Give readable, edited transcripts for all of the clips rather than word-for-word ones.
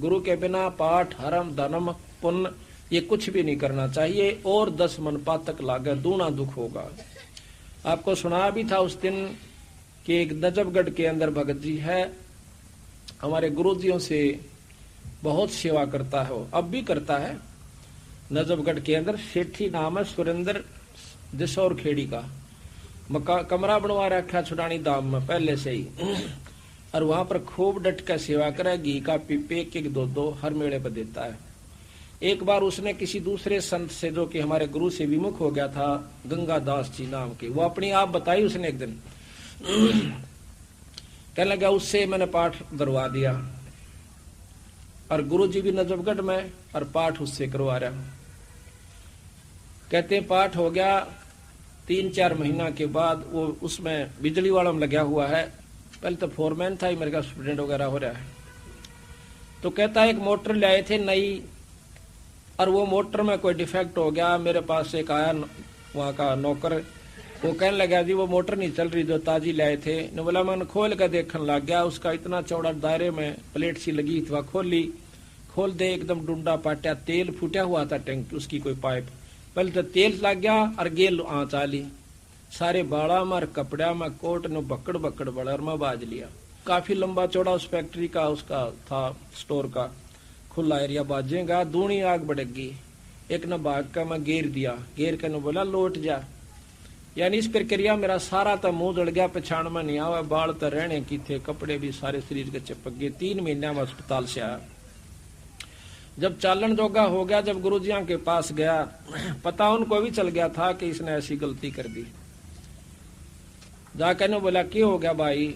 गुरु के बिना पाठ हरम धर्म पुण्य ये कुछ भी नहीं करना चाहिए, और 10 मन पातक लागे, दूना दुख होगा। आपको सुना भी था उस दिन कि एक नजफगढ़ के अंदर भगत जी है, हमारे गुरुजियों से बहुत सेवा करता है, वो अब भी करता है। नजफगढ़ के अंदर सेठी नाम है सुरेंद्र दिसौर खेड़ी का, कमरा बनवा रखा छुटानी दाम में पहले से ही, और वहां पर खूब डट कर सेवा करे, घी का पीपे एक दो हर मेले पर देता है। एक बार उसने किसी दूसरे संत से, जो कि हमारे गुरु से विमुख हो गया था, गंगा दास जी नाम के, वो अपनी आप बताई उसने एक दिन। कहने लगा उससे मैंने पाठ करवा दिया, और गुरु जी भी नजफगढ़ में, और पाठ उससे करवा रहा हूं। कहते पाठ हो गया, 3-4 महीना के बाद वो उसमें बिजली वाला में लगा हुआ है, पहले तो फोरमैन था, मेरे का स्टूडेंट वगैरह हो रहा है। तो कहता है एक मोटर ले आए थे नई, और वो मोटर में कोई डिफेक्ट हो गया। मेरे पास एक आया वहाँ का नौकर, वो कहने लगा जी वो मोटर नहीं चल रही जो ताजी लाए थे। ने बोला मैंने खोल कर देखने लग गया, उसका इतना चौड़ा दायरे में प्लेट सी लगी थी, वह खोली, खोल दे एकदम डूंडा पाटा, तेल फूटा हुआ था टैंक उसकी कोई पाइप, पहले तो तेल लग गया और गेल आँच आली, सारे बाड़ा में कपड़ा में कोट ने बकड़ बकड़ बड़ा मैं बाज लिया। काफी लंबा चौड़ा उस फैक्ट्री का उसका था, स्टोर का खुला एरिया, बाजेगा दूनी आग बढ़ेगी। एक न भाग का मैं घेर दिया, घेर कर बोला लौट जा। यानी इस प्रक्रिया मेरा सारा तो मुंह जड़ गया, पछाण में नहीं आवा, बाल तो रहने की थे, कपड़े भी सारे शरीर के चिपक गए। 3 महीना में अस्पताल से आया। जब चालन जोगा हो गया, जब गुरुजियों के पास गया, पता उनको भी चल गया था कि इसने ऐसी गलती कर दी। जाकर बोला क्या हो गया भाई?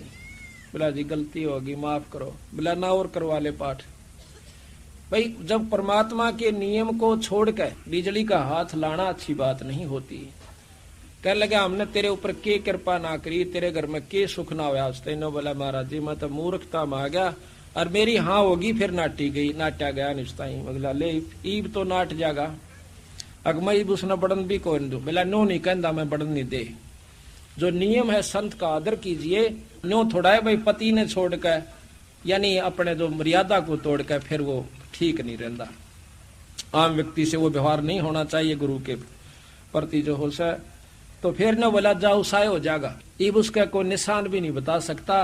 बोला जी गलती होगी माफ करो। बोला ना और करवा ले पाठ। भाई जब परमात्मा के नियम को छोड़कर बिजली का हाथ लाना अच्छी बात नहीं होती। कहने लगा हमने तेरे ऊपर के कृपा ना करी, तेरे घर में के सुख ना हुआ। तेनो बोला महाराज जी मैं तो मूर्खता में आ गया, और मेरी हाँ होगी फिर नाटी गई, नाटा गया निश्ता ही। बोला ले ईब तो नाट जागा, अगमई उसने बड़न भी कोई नहीं दू। बोला नो नहीं कहता मैं बड़न नहीं दे। जो नियम है संत का आदर कीजिए। नो थोड़ा है भाई पति ने छोड़कर यानी अपने जो मर्यादा को तोड़कर फिर वो ठीक नहीं रहता। आम व्यक्ति से वो व्यवहार नहीं होना चाहिए गुरु के प्रति जो हो सके। तो फिर न बोला जाओ साय हो जाएगा। इब उसका कोई निशान भी नहीं बता सकता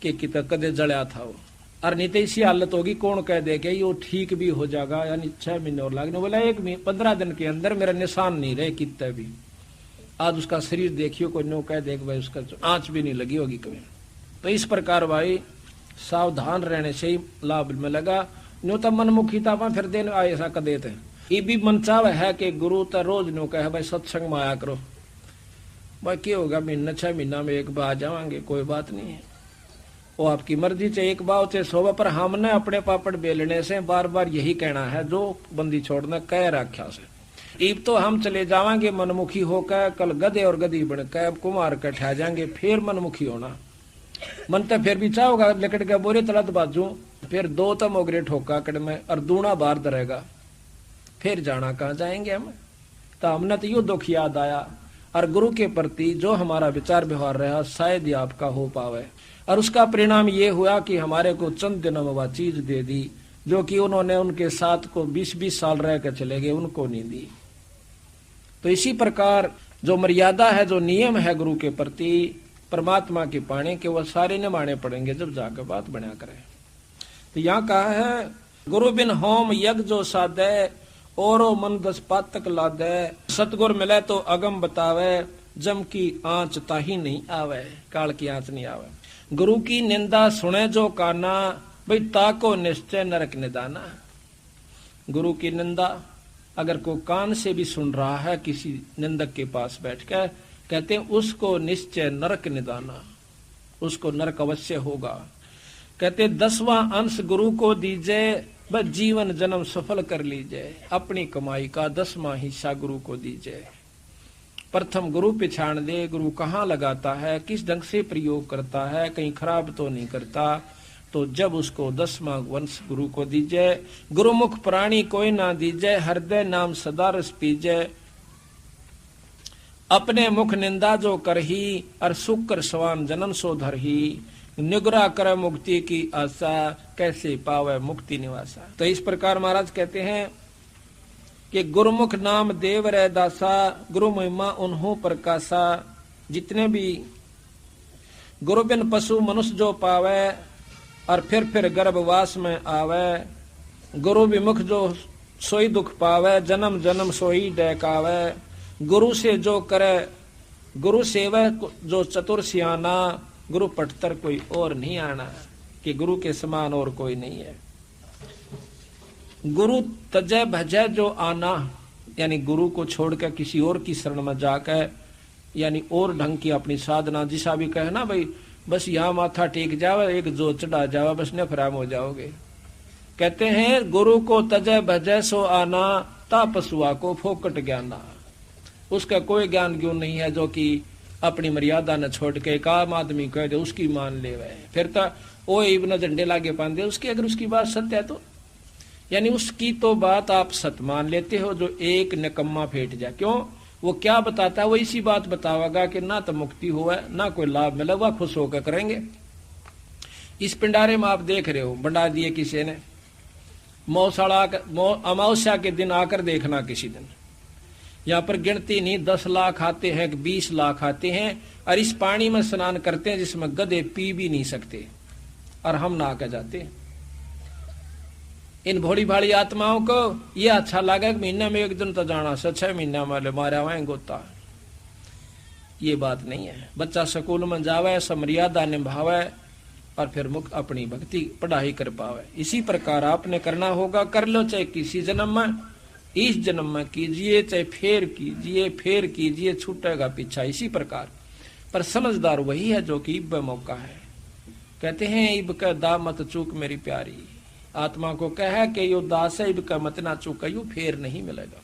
कि कितना कदे जड़या था वो, और नहीं तो इसी हालत होगी कौन कह दे कि ये ठीक भी हो जाएगा, यानी 6 महीने और लगने। बोला 15 दिन के अंदर मेरा निशान नहीं रहे कितने भी। आज उसका शरीर देखियो, कोई नो कह दे भाई उसका आंच भी नहीं लगी होगी कभी। तो इस प्रकार भाई सावधान रहने से ही लाभ में लगा। न्यू तो मनमुखी था फिर दिन ऐसा कर देते। ये भी मन चाव है कि गुरु तो रोज नो कहे भाई सत्संग में आया करो। भाई क्या होगा, महीना 6 महीना में एक बार जावांगे, कोई बात नहीं है, वो आपकी मर्जी से एक बार से 100 पर हमने अपने पापड़ बेलने से बार बार यही कहना है जो बंदी छोड़ना कह रखा से। ईब तो हम चले जावांगे मनमुखी होकर, कल गधे और गधी बन कैब कुमार कर ठा जाएंगे, फिर मनमुखी होना। मन तो फिर भी चाहोगा लकड़ के बोरे तलत बाजू, फिर 2 तो मोगरे ठोका कड़ में और दूना बार दरेगा, फिर जाना कहाँ जाएंगे हम। तो हमने तो यो दुख याद आया, और गुरु के प्रति जो हमारा विचार व्यवहार रहा शायद ही आपका हो पावे। और उसका परिणाम ये हुआ कि हमारे को चंद दिनों में वह चीज दे दी जो कि उन्होंने उनके साथ को 20-20 साल रह कर चले गए, उनको नहीं दी। तो इसी प्रकार जो मर्यादा है, जो नियम है गुरु के प्रति परमात्मा के पाने के, वह सारे निभाने पड़ेंगे जब जाकर बात बना करें। तो यहाँ कहा है गुरु बिन होम यज्ञ जो साधे, औरो मन 10 पातक लादे। सतगुर मिले तो अगम बतावे, जम की आंच ताही नहीं आवे, काल की आंच नहीं आवे। गुरु की निंदा सुने जो काना, भाई ताको निश्चय नरक निदाना। गुरु की निंदा अगर कोई कान से भी सुन रहा है किसी निंदक के पास बैठकर, कहते हैं उसको निश्चय नरक निदाना, उसको नरक अवश्य होगा। कहते 10वां अंश गुरु को दीजिए, बस जीवन जन्म सफल कर लीजिए। अपनी कमाई का 10वां हिस्सा गुरु को दीजिए। प्रथम गुरु पिछाड़ दे, गुरु कहाँ लगाता है, किस ढंग से प्रयोग करता है, कहीं खराब तो नहीं करता। तो जब उसको 10वां वंश गुरु को दीजिए। गुरुमुख प्राणी कोई ना दीजिए, हृदय नाम सदा रस पीजिए। अपने मुख निंदा जो करही, और सुकर सवान जन्म सो धरही। निगरा करे मुक्ति की आशा, कैसे पावे मुक्ति निवासा। तो इस प्रकार महाराज कहते हैं कि गुरुमुख नाम देव रे दासा, गुरु महिमा उन्हों प्रकाशा। जितने भी गुरु बिन पशु मनुष्य जो पावे, और फिर गर्भवास में आवे। गुरु विमुख जो सोई दुख पावे, जन्म जन्म सोई डहकावे। गुरु से जो करे गुरु सेवा जो चतुर सियाना, गुरु पटतर कोई और नहीं आना, कि गुरु के समान और कोई नहीं है। गुरु तजय भजय जो आना, यानी गुरु को छोड़कर किसी और की शरण में जाकर, यानी और ढंग की अपनी साधना, जिसा भी कहे ना भाई बस यहाँ माथा टेक जावे, एक जो चढ़ा जावे, बस नफराम हो जाओगे। कहते हैं गुरु को तजय भजय सो आना, ता पशुआ को फोकट ज्ञाना। उसका कोई ज्ञान क्यों नहीं है जो कि अपनी मर्यादा न छोड़ के एक आम आदमी कह दे उसकी मान ले वह, फिर तो वो इब्न झंडे लागे पांदे उसकी, अगर उसकी बात सत्य है तो, यानी उसकी तो बात आप सत्य मान लेते हो, जो एक निकम्मा फेट जाए। क्यों? वो क्या बताता है, वो इसी बात बतावेगा कि ना तो मुक्ति हुआ ना कोई लाभ मिला, वह खुश होकर करेंगे। इस पिंडारे में आप देख रहे हो, बंडा दिए किसी ने, अमावस्या के दिन आकर देखना, किसी दिन यहाँ पर गिनती नहीं 10 लाख आते हैं, 20 लाख आते हैं, और इस पानी में स्नान करते हैं जिसमें गधे पी भी नहीं सकते, और हम नहा के जाते। इन भोली भाली आत्माओं को ये अच्छा लगा कि महीने में एक दिन तो जाना, 6 महीना में मारा हुआ गोता। ये बात नहीं है। बच्चा स्कूल में जावे, समर्यादा निभावे, और फिर मुक्त अपनी भक्ति पढ़ाई कर पावे। इसी प्रकार आपने करना होगा, कर लो, चाहे किसी जन्म में, इस जन्म में कीजिए, चाहे फेर कीजिए, छूटेगा पीछा। इसी प्रकार पर समझदार वही है जो कि इब मौका है। कहते हैं इब का दा मत चूक मेरी प्यारी, आत्मा को कहे कि यो दास है, इब का मत ना चूक, यू फेर नहीं मिलेगा।